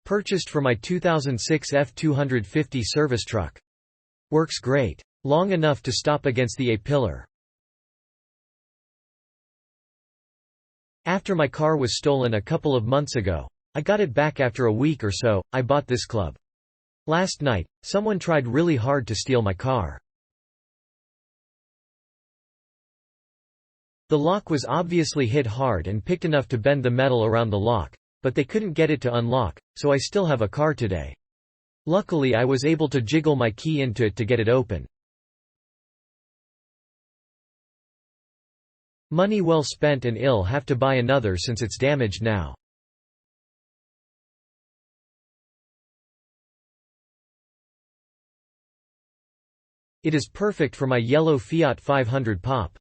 Purchased for my 2006 F250 service truck. Works great. Long enough to stop against the A-pillar. After my car was stolen a couple of months ago, I got it back after a week or so. I bought this club. Last night, someone tried really hard to steal my car. The lock was obviously hit hard and picked enough to bend the metal around the lock, but they couldn't get it to unlock, so I still have a car today. Luckily I was able to jiggle my key into it to get it open. Money well spent, and I'll have to buy another since it's damaged now. It is perfect for my yellow Fiat 500 Pop.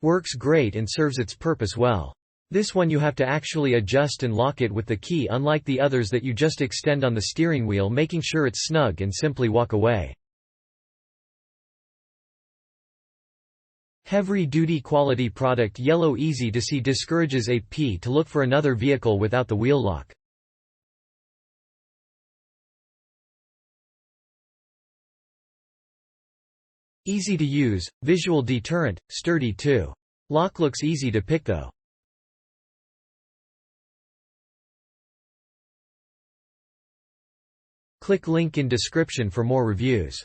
Works great and serves its purpose well. This one you have to actually adjust and lock it with the key, unlike the others that you just extend on the steering wheel, making sure it's snug and simply walk away. Heavy-duty quality product. Yellow easy to see discourages AP to look for another vehicle without the wheel lock. Easy to use, visual deterrent, sturdy too. Lock looks easy to pick though. Click link in description for more reviews.